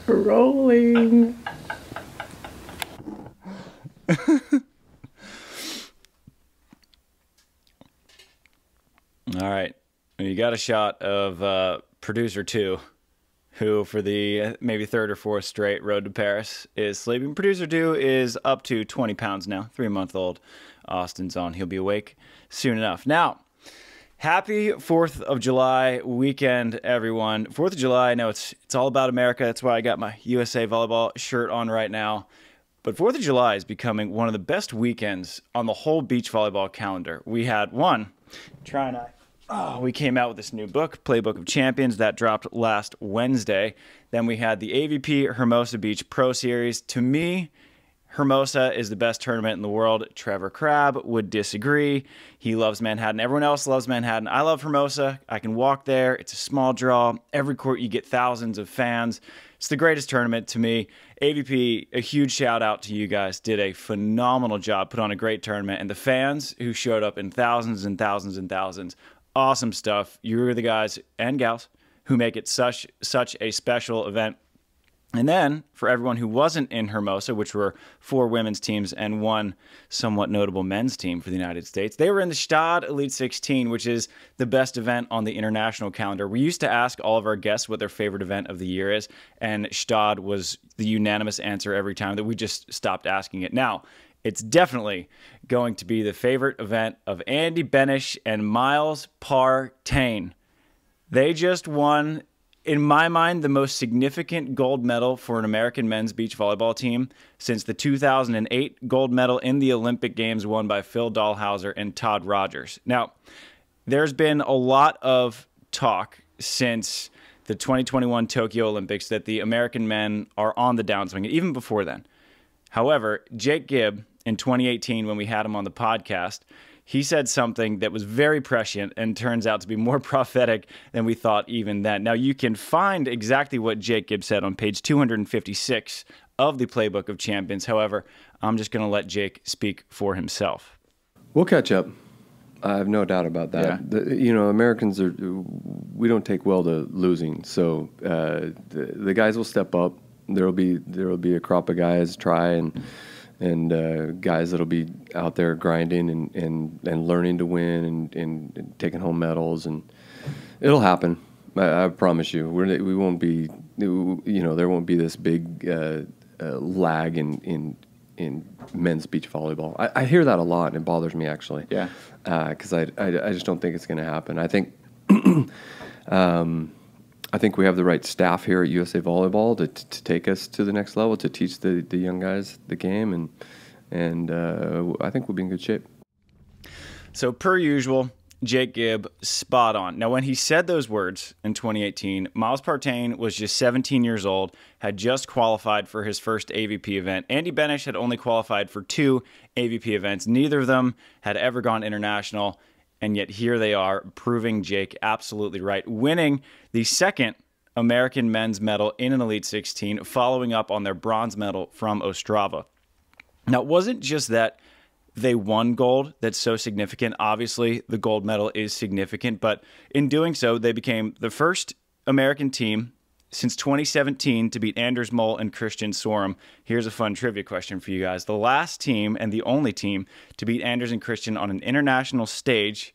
Rolling. All right. You got a shot of producer 2, who for the maybe 3rd or 4th straight road to Paris is sleeping. Producer 2 is up to 20 pounds now, 3-month-old. Austin's on. He'll be awake soon enough. Now, happy 4th of July weekend, everyone. 4th of July, I know it's all about America. That's why I got my USA Volleyball shirt on right now. But 4th of July is becoming one of the best weekends on the whole beach volleyball calendar. We had one, we came out with this new book, Playbook of Champions, that dropped last Wednesday. Then we had the AVP Hermosa Beach Pro Series. To me, Hermosa is the best tournament in the world. Trevor Crabb would disagree. He loves Manhattan. Everyone else loves Manhattan. I love Hermosa. I can walk there. It's a small draw. Every court you get thousands of fans. It's the greatest tournament to me. AVP, a huge shout out to you guys. Did a phenomenal job. Put on a great tournament. And the fans who showed up in thousands and thousands and thousands. Awesome stuff. You're the guys and gals who make it such a special event. And then, for everyone who wasn't in Hermosa, which were 4 women's teams and 1 somewhat notable men's team for the United States, they were in the Gstaad Elite16, which is the best event on the international calendar. We used to ask all of our guests what their favorite event of the year is, and Gstaad was the unanimous answer every time that we just stopped asking it. Now, it's definitely going to be the favorite event of Andy Benesh and Miles Partain. They just won, in my mind, the most significant gold medal for an American men's beach volleyball team since the 2008 gold medal in the Olympic Games won by Phil Dalhausser and Todd Rogers. Now, there's been a lot of talk since the 2021 Tokyo Olympics that the American men are on the downswing, even before then. However, Jake Gibb, in 2018, when we had him on the podcast, he said something that was very prescient and turns out to be more prophetic than we thought even then. Now, you can find exactly what Jake Gibb said on page 256 of the Playbook of Champions. However, I'm just going to let Jake speak for himself. We'll catch up. I have no doubt about that. Yeah. Americans we don't take well to losing. So the guys will step up. There will be a crop of guys try and guys that'll be out there grinding and learning to win and taking home medals, and it'll happen. I promise you. We won't be, there won't be this big lag in men's beach volleyball. I hear that a lot, and it bothers me actually. Yeah. Because I just don't think it's going to happen. I think. I think we have the right staff here at USA Volleyball to take us to the next level, to teach the young guys the game, and I think we'll be in good shape. So per usual, Jake Gibb, spot on. Now, when he said those words in 2018, Miles Partain was just 17 years old, had just qualified for his first AVP event. Andy Benesh had only qualified for 2 AVP events. Neither of them had ever gone international. And yet here they are, proving Jake absolutely right, winning the 2nd American men's medal in an Elite 16, following up on their bronze medal from Ostrava. Now, it wasn't just that they won gold that's so significant. Obviously, the gold medal is significant, but in doing so, they became the first American team since 2017 to beat Anders Mol and Kristen Sorum. Here's a fun trivia question for you guys. The last team and the only team to beat Anders and Kristen on an international stage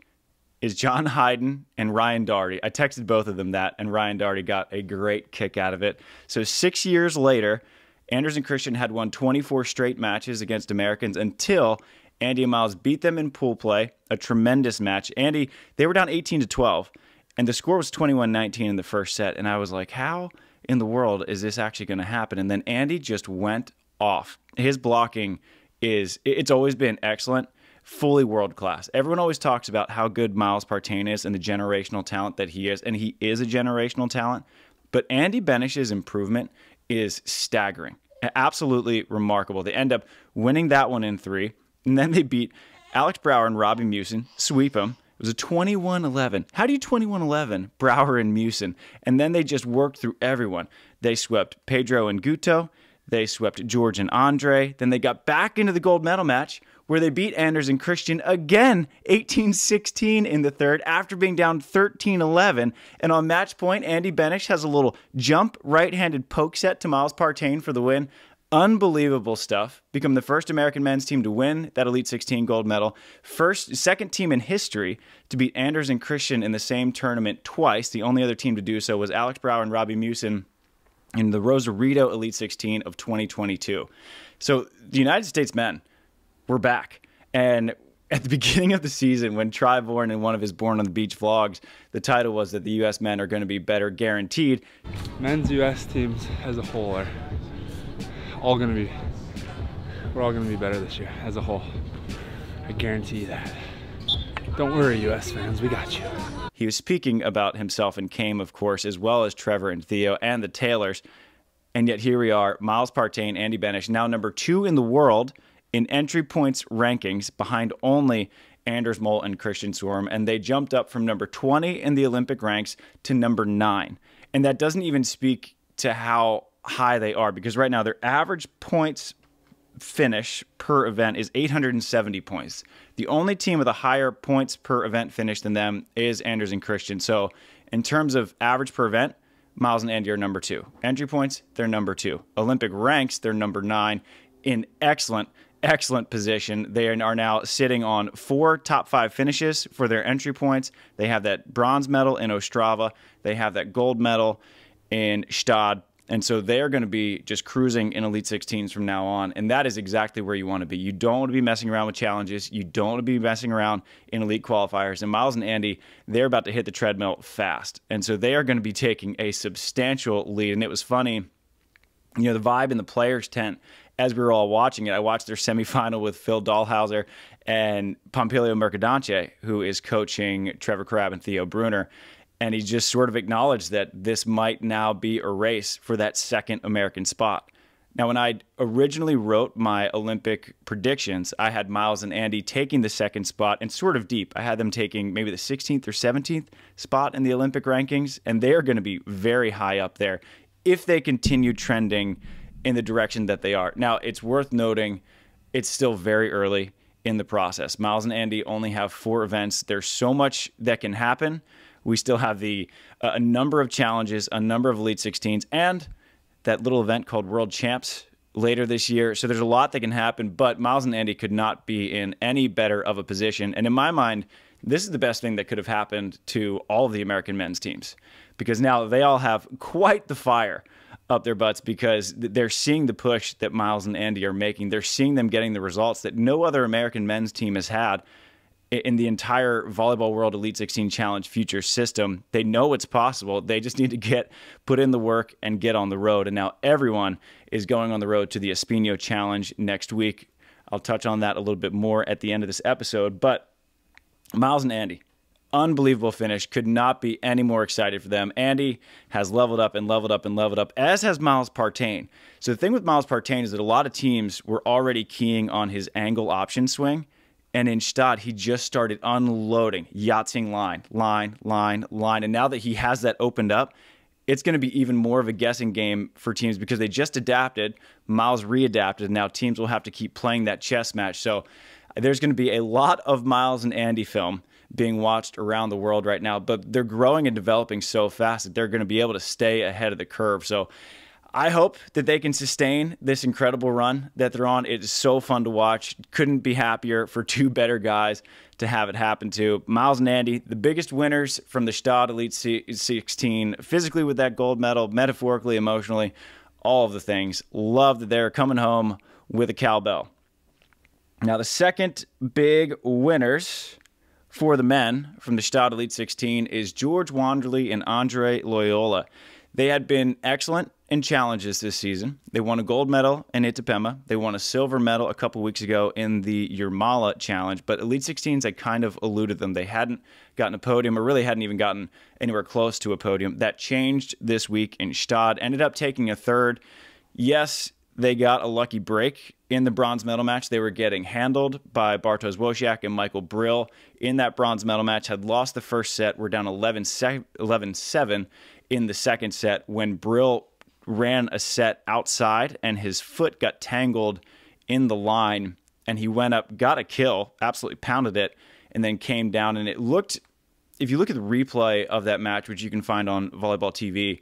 is John Hyden and Ryan Daugherty. I texted both of them that, and Ryan Daugherty got a great kick out of it. So 6 years later, Anders and Kristen had won 24 straight matches against Americans until Andy and Miles beat them in pool play, a tremendous match. Andy, they were down 18-12. And the score was 21-19 in the first set. And I was like, how in the world is this actually going to happen? And then Andy just went off. His blocking it's always been excellent, fully world-class. Everyone always talks about how good Miles Partain is and the generational talent that he is. And he is a generational talent. But Andy Benesh's improvement is staggering. Absolutely remarkable. They end up winning that one in 3. And then they beat Alex Brower and Robbie Musin, sweep them. It was a 21-11. How do you 21-11 Brower and Musin? And then they just worked through everyone. They swept Pedro and Guto. They swept George and Andre. Then they got back into the gold medal match where they beat Anders and Christian again 18-16 in the third after being down 13-11. And on match point, Andy Benesh has a little jump right-handed poke set to Miles Partain for the win. Unbelievable stuff. Become the first American men's team to win that Elite 16 gold medal. Second team in history to beat Anders and Christian in the same tournament twice. The only other team to do so was Alex Brower and Robbie Mewson in the Rosarito Elite 16 of 2022. So the United States men were back. And at the beginning of the season, when Tri Vorn in one of his Born on the Beach vlogs, the title was that the U.S. men are going to be better guaranteed. Men's U.S. teams as a whole are we're all going to be better this year as a whole. I guarantee you that. Don't worry, U.S. fans, we got you. He was speaking about himself and Kame, of course, as well as Trevor and Theo and the Taylors. And yet here we are, Miles Partain, Andy Benesh, now number 2 in the world in entry points rankings, behind only Anders Mol and Christian Sorum. And they jumped up from number 20 in the Olympic ranks to number 9. And that doesn't even speak to how high they are, because right now their average points finish per event is 870 points. The only team with a higher points per event finish than them is Anders and Christian. So in terms of average per event, Miles and Andy are number 2. Entry points, they're number 2. Olympic ranks, they're number 9. In excellent position. They are now sitting on 4 top 5 finishes for their entry points. They have that bronze medal in Ostrava. They have that gold medal in Gstaad. And so they're going to be just cruising in Elite 16s from now on. And that is exactly where you want to be. You don't want to be messing around with challenges. You don't want to be messing around in elite qualifiers. And Miles and Andy, they're about to hit the treadmill fast. And so they are going to be taking a substantial lead. And it was funny, you know, the vibe in the players' tent as we were all watching it. I watched their semifinal with Phil Dalhausser and Pompilio Mercadante, who is coaching Trevor Crabb and Theo Brunner. And he just sort of acknowledged that this might now be a race for that second American spot. Now, when I originally wrote my Olympic predictions, I had Miles and Andy taking the second spot and sort of deep. I had them taking maybe the 16th or 17th spot in the Olympic rankings, and they are going to be very high up there if they continue trending in the direction that they are. Now, it's worth noting it's still very early in the process. Miles and Andy only have 4 events. There's so much that can happen. We still have a number of challenges, a number of Elite 16s, and that little event called World Champs later this year. So there's a lot that can happen, but Miles and Andy could not be in any better of a position. And in my mind, this is the best thing that could have happened to all of the American men's teams, because now they all have quite the fire up their butts because they're seeing the push that Miles and Andy are making. They're seeing them getting the results that no other American men's team has had in the entire Volleyball World Elite 16 Challenge Future system. They know it's possible. They just need to put in the work and get on the road. And now everyone is going on the road to the Espino Challenge next week. I'll touch on that a little bit more at the end of this episode. But Miles and Andy, unbelievable finish. Could not be any more excited for them. Andy has leveled up and leveled up and leveled up, as has Miles Partain. So the thing with Miles Partain is that a lot of teams were already keying on his angle option swing. And in Gstaad, he just started unloading, Yahtzeeing line. And now that he has that opened up, it's going to be even more of a guessing game for teams because they just adapted. Miles readapted. Now teams will have to keep playing that chess match. So there's going to be a lot of Miles and Andy film being watched around the world right now. But they're growing and developing so fast that they're going to be able to stay ahead of the curve. So I hope that they can sustain this incredible run that they're on. It is so fun to watch. Couldn't be happier for 2 better guys to have it happen to. Miles and Andy, the biggest winners from the Gstaad Elite 16, physically with that gold medal, metaphorically, emotionally, all of the things. Love that they're coming home with a cowbell. Now, the second big winners for the men from the Gstaad Elite 16 is George Wanderley and Andre Loyola. They had been excellent in challenges this season. They won a gold medal in Itapema. They won a silver medal a couple weeks ago in the Jurmala challenge, but Elite 16s had kind of eluded them. They hadn't gotten a podium, or really hadn't even gotten anywhere close to a podium. That changed this week in Gstaad. Ended up taking a third. Yes, they got a lucky break in the bronze medal match. They were getting handled by Bartosz Wojciak and Michael Brill in that bronze medal match. Had lost the first set. Were down 11-7 in the second set when Brill ran a set outside and his foot got tangled in the line and he went up, got a kill, absolutely pounded it, and then came down. And it looked, if you look at the replay of that match, which you can find on Volleyball TV,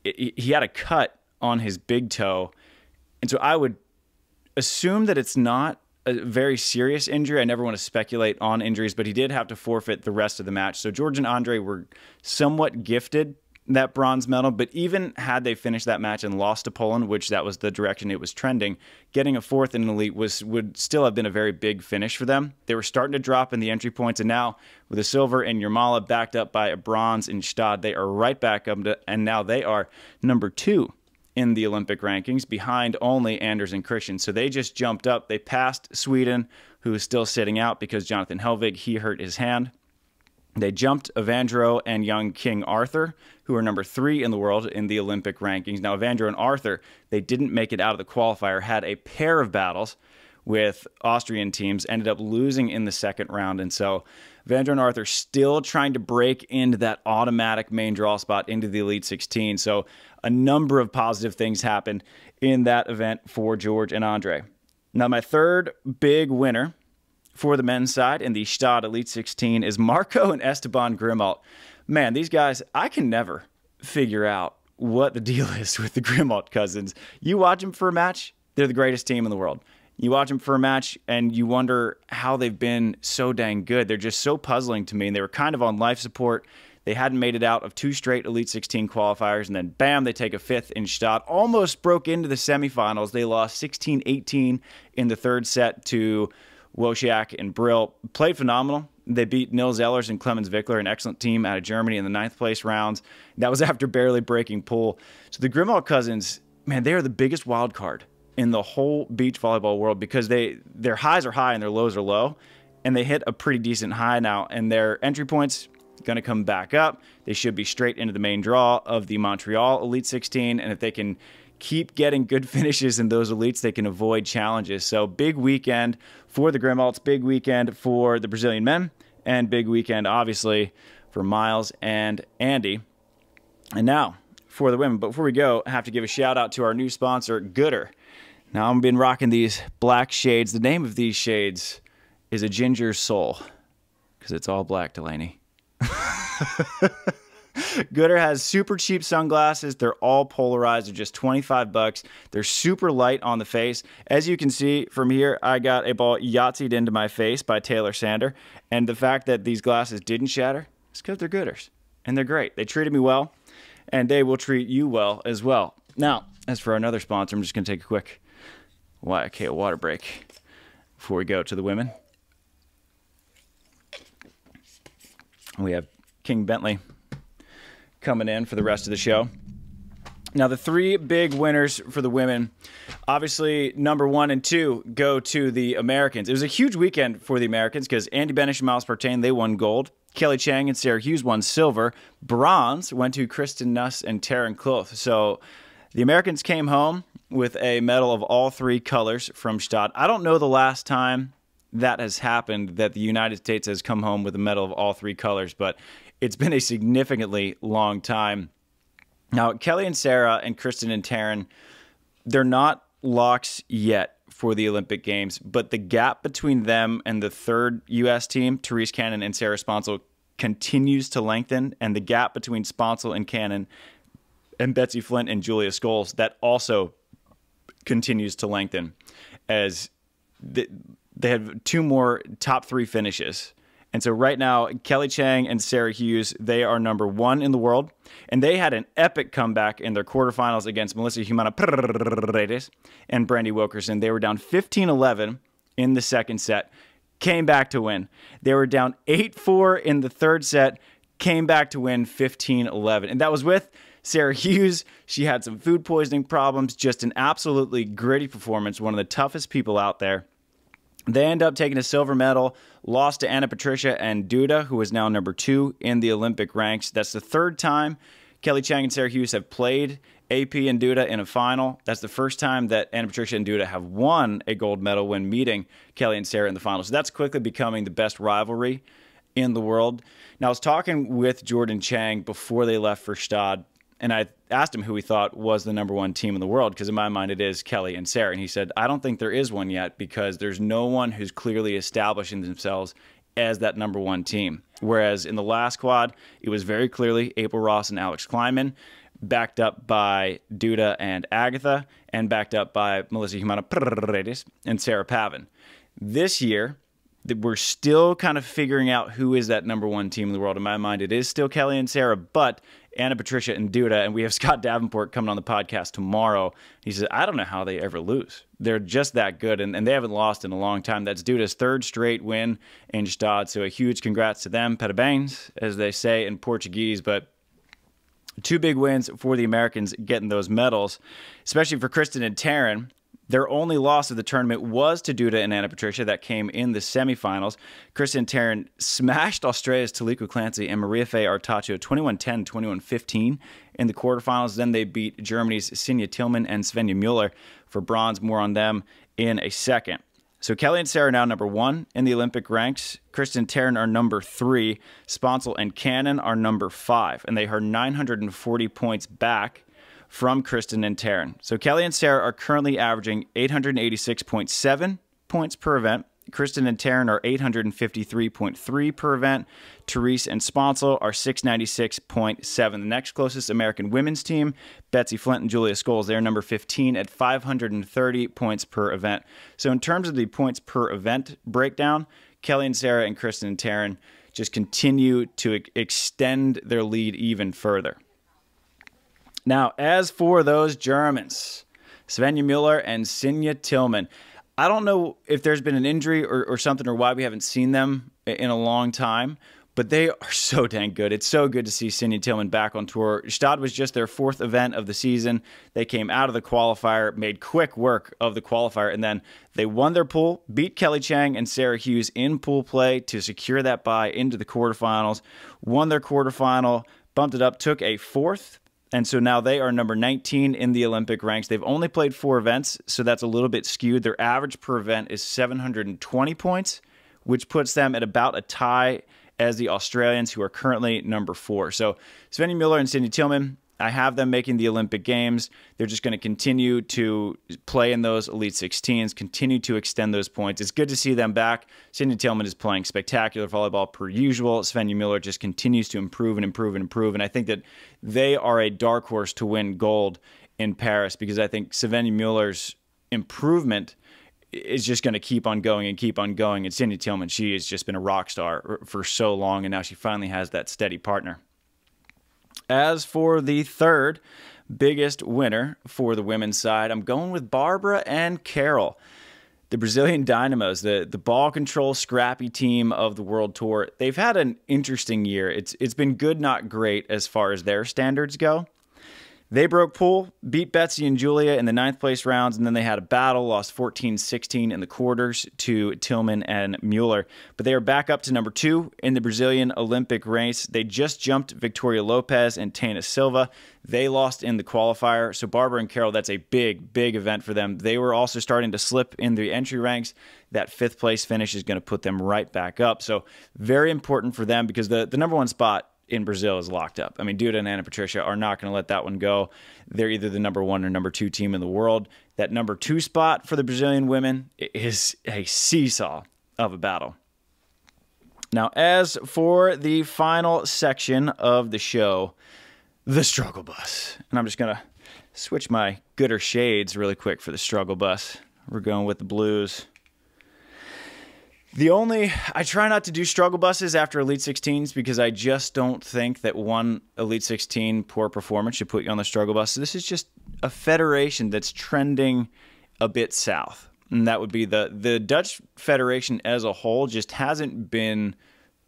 he had a cut on his big toe. And so I would assume that it's not a very serious injury. I never want to speculate on injuries, but he did have to forfeit the rest of the match. So George and Andre were somewhat gifted that bronze medal, but even had they finished that match and lost to Poland, which that was the direction it was trending, getting a fourth in an elite would still have been a very big finish for them. They were starting to drop in the entry points, and now with a silver in Jurmala backed up by a bronze in Gstaad, they are right back up to, and now they are number 2 in the Olympic rankings, behind only Anders and Kristen. So they just jumped up. They passed Sweden, who is still sitting out because Jonathan Helvig, he hurt his hand. They jumped Evandro and young King Arthur, who are number 3 in the world in the Olympic rankings. Now, Evandro and Arthur, they didn't make it out of the qualifier, had a pair of battles with Austrian teams, ended up losing in the second round. And so Evandro and Arthur still trying to break into that automatic main draw spot into the Elite 16. So a number of positive things happened in that event for George and Andre. Now, my third big winner for the men's side in the Gstaad Elite 16 is Marco and Esteban Grimalt. Man, these guys, I can never figure out what the deal is with the Grimalt cousins. You watch them for a match, they're the greatest team in the world. You watch them for a match, and you wonder how they've been so dang good. They're just so puzzling to me, and they were kind of on life support. They hadn't made it out of 2 straight Elite 16 qualifiers, and then bam, they take a 5th in Gstaad. Almost broke into the semifinals. They lost 16-18 in the third set to Wojciak and Brill. Played phenomenal. They beat Nils Ehlers and Clemens Wickler, an excellent team out of Germany, in the 9th place rounds. That was after barely breaking pool. So the Grimalt cousins, man, they are the biggest wild card in the whole beach volleyball world, because their highs are high and their lows are low, and they hit a pretty decent high now, and their entry points going to come back up. They should be straight into the main draw of the Montreal Elite 16, and if they can keep getting good finishes in those elites, they can avoid challenges. So big weekend for the Grimalts, big weekend for the Brazilian men, and big weekend, obviously, for Miles and Andy. And now, for the women. But before we go, I have to give a shout-out to our new sponsor, Gooder. Now, I've been rocking these black shades. The name of these shades is A Ginger Soul, because it's all black, Delaney. Gooder has super cheap sunglasses. They're all polarized. They're just $25. They're super light on the face. As you can see from here, I got a ball Yahtzeed into my face by Taylor Sander. And the fact that these glasses didn't shatter is because they're Gooders. And they're great. They treated me well, and they will treat you well as well. Now, as for another sponsor, I'm just going to take a quick YK water break before we go to the women. We have King Bentley coming in for the rest of the show. Now, the 3 big winners for the women, obviously, number 1 and 2 go to the Americans. It was a huge weekend for the Americans because Andy Benesh and Miles Partain, they won gold. Kelly Cheng and Sara Hughes won silver. Bronze went to Kristen, Nuss, and Taryn Kloth. So the Americans came home with a medal of all 3 colors from Gstaad. I don't know the last time that has happened, that the United States has come home with a medal of all 3 colors, but it's been a significantly long time. Now, Kelly and Sarah and Kristen and Taryn, they're not locks yet for the Olympic Games, but the gap between them and the 3rd U.S. team, Therese Cannon and Sarah Sponsel, continues to lengthen, and the gap between Sponsel and Cannon and Betsy Flint and Julia Scholes, that also continues to lengthen, as they have 2 more top 3 finishes. And so right now, Kelly Cheng and Sara Hughes, they are number 1 in the world. And they had an epic comeback in their quarterfinals against Melissa Humana Paredes and Brandy Wilkerson. They were down 15-11 in the second set, came back to win. They were down 8-4 in the third set, came back to win 15-11. And that was with Sara Hughes. She had some food poisoning problems, just an absolutely gritty performance, one of the toughest people out there. They end up taking a silver medal, lost to Anna Patricia and Duda, who is now number 2 in the Olympic ranks. That's the 3rd time Kelly Cheng and Sara Hughes have played AP and Duda in a final. That's the first time that Anna Patricia and Duda have won a gold medal when meeting Kelly and Sara in the final. So that's quickly becoming the best rivalry in the world. Now, I was talking with Jordan Chang before they left for Gstaad, and I asked him who he thought was the number one team in the world, because in my mind it is Kelly and Sara. And he said, I don't think there is one yet, because there's no one who's clearly establishing themselves as that number one team. Whereas in the last quad, it was very clearly April Ross and Alex Kleinman, backed up by Duda and Agatha, and backed up by Melissa Humana and Sarah Pavin. This year, we're still kind of figuring out who is that number one team in the world. In my mind, it is still Kelly and Sara, but Anna Patricia and Duda, and we have Scott Davenport coming on the podcast tomorrow. He says, I don't know how they ever lose. They're just that good, and they haven't lost in a long time. That's Duda's third straight win in Gstaad, so a huge congrats to them. Parabéns, as they say in Portuguese, but two big wins for the Americans getting those medals, especially for Kristen and Taryn. Their only loss of the tournament was to Duda and Anna Patricia. That came in the semifinals. Kristen and Taryn smashed Australia's Taliqua Clancy and Maria Faye Artacho 21-10, 21-15 in the quarterfinals. Then they beat Germany's Cinja Tillman and Svenja Muller for bronze. More on them in a second. So Kelly and Sara are now number one in the Olympic ranks. Kristen and Taryn are number 3. Sponsel and Cannon are number 5. And they are 940 points back from Kristen and Taryn. So Kelly and Sara are currently averaging 886.7 points per event. Kristen and Taryn are 853.3 per event. Therese and Sponsel are 696.7. The next closest American women's team, Betsy Flint and Julia Scholes, they're number 15 at 530 points per event. So in terms of the points per event breakdown, Kelly and Sara and Kristen and Taryn just continue to extend their lead even further. Now, as for those Germans, Svenja Muller and Cinja Tillman, I don't know if there's been an injury or something, or why we haven't seen them in a long time, but they are so dang good. It's so good to see Cinja Tillman back on tour. Gstaad was just their 4th event of the season. They came out of the qualifier, made quick work of the qualifier, and then they won their pool, beat Kelly Cheng and Sara Hughes in pool play to secure that bye into the quarterfinals, won their quarterfinal, bumped it up, took a 4th. And so now they are number 19 in the Olympic ranks. They've only played 4 events, so that's a little bit skewed. Their average per event is 720 points, which puts them at about a tie as the Australians, who are currently number 4. So Svenja Muller and Cinja Tillman, I have them making the Olympic Games. They're just going to continue to play in those Elite 16s, continue to extend those points. It's good to see them back. Cinja Tillman is playing spectacular volleyball per usual. Svenja Muller just continues to improve and improve and improve. And I think that they are a dark horse to win gold in Paris, because I think Svenja Muller's improvement is just going to keep on going and keep on going. And Cinja Tillman, she has just been a rock star for so long, and now she finally has that steady partner. As for the third biggest winner for the women's side, I'm going with Barbara and Carol. The Brazilian Dynamos, the ball control scrappy team of the World Tour, they've had an interesting year. It's been good, not great, as far as their standards go. They broke pool, beat Betsy and Julia in the 9th place rounds, and then they had a battle, lost 14-16 in the quarters to Tillman and Muller. But they are back up to number 2 in the Brazilian Olympic race. They just jumped Victoria Lopez and Tana Silva. They lost in the qualifier. So Barbara and Carol, that's a big, big event for them. They were also starting to slip in the entry ranks. That 5th place finish is going to put them right back up. So very important for them, because the number 1 spot in Brazil is locked up. I mean, Duda and Anna Patricia are not going to let that one go. They're either the number 1 or number 2 team in the world. That number 2 spot for the Brazilian women is a seesaw of a battle. Now, as for the final section of the show, the struggle bus. And I'm just going to switch my gooder shades really quick for the struggle bus. We're going with the blues. I try not to do struggle buses after Elite 16s, because I just don't think that one Elite 16 poor performance should put you on the struggle bus. So this is just a federation that's trending a bit south. And that would be the Dutch Federation as a whole just hasn't been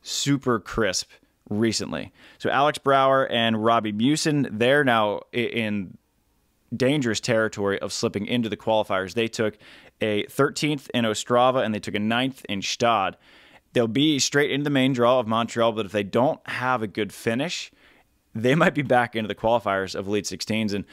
super crisp recently. So Alex Brouwer and Robbie Mewson, they're now in dangerous territory of slipping into the qualifiers. They took a 13th in Ostrava, and they took a 9th in Gstaad. They'll be straight into the main draw of Montreal, but if they don't have a good finish, they might be back into the qualifiers of Elite 16s. And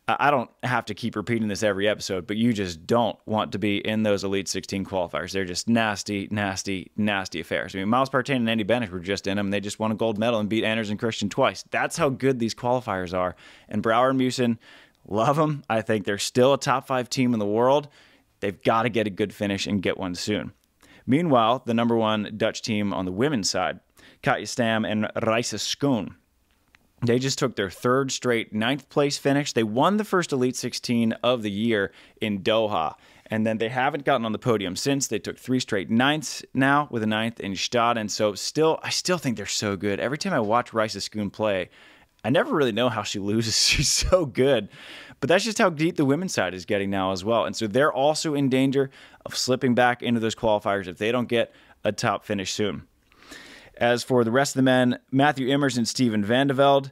I don't have to keep repeating this every episode, but you just don't want to be in those Elite 16 qualifiers. They're just nasty, nasty, nasty affairs. I mean, Miles Partain and Andy Benesh were just in them, and they just won a gold medal and beat Anders and Kristen twice. That's how good these qualifiers are. And Brouwer and Mewsen, love them. I think they're still a top 5 team in the world. They've got to get a good finish and get one soon. Meanwhile, the number 1 Dutch team on the women's side, Katja Stam and Reisa Schoon, they just took their 3rd straight 9th place finish. They won the first Elite 16 of the year in Doha, and then they haven't gotten on the podium since. They took 3 straight 9ths now with a 9th in Gstaad, and so I still think they're so good. Every time I watch Reisa Schoon play, I never really know how she loses. She's so good. But that's just how deep the women's side is getting now as well. And so they're also in danger of slipping back into those qualifiers if they don't get a top finish soon. As for the rest of the men, Matthew Immers and Steven van de Velde,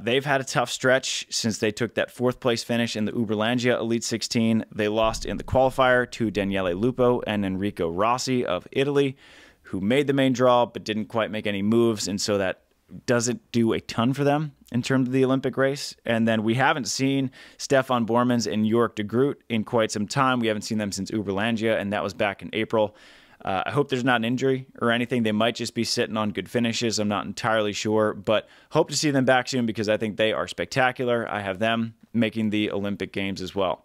they've had a tough stretch since they took that 4th place finish in the Uberlandia Elite 16. They lost in the qualifier to Daniele Lupo and Enrico Rossi of Italy, who made the main draw but didn't quite make any moves, and so that doesn't do a ton for them in terms of the Olympic race. And then we haven't seen Stefan Bormans and Jörg de Groot in quite some time. We haven't seen them since Uberlandia, and that was back in April. I hope there's not an injury or anything. They might just be sitting on good finishes. I'm not entirely sure, but hope to see them back soon because I think they are spectacular. I have them making the Olympic Games as well.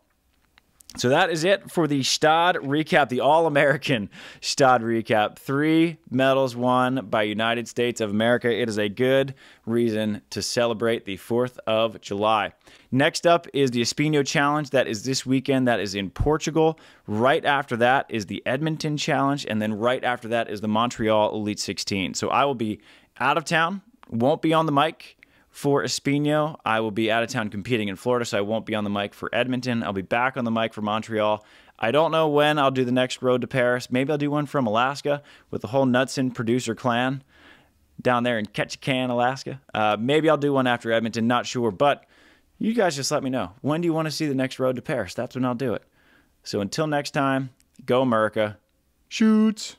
So that is it for the Gstaad recap, the All-American Gstaad recap. 3 medals won by United States of America. It is a good reason to celebrate the 4th of July. Next up is the Espinho Challenge. That is this weekend. That is in Portugal. Right after that is the Edmonton Challenge, and then right after that is the Montreal Elite 16. So I will be out of town, won't be on the mic for Espinho. I will be out of town competing in Florida, so I won't be on the mic for Edmonton. I'll be back on the mic for Montreal. I don't know when I'll do the next road to Paris. Maybe I'll do one from Alaska with the whole Knudsen producer clan down there in Ketchikan, Alaska. Maybe I'll do one after Edmonton, not sure, but you guys just let me know. When do you want to see the next road to Paris? That's when I'll do it. So until next time, go America. Shoots!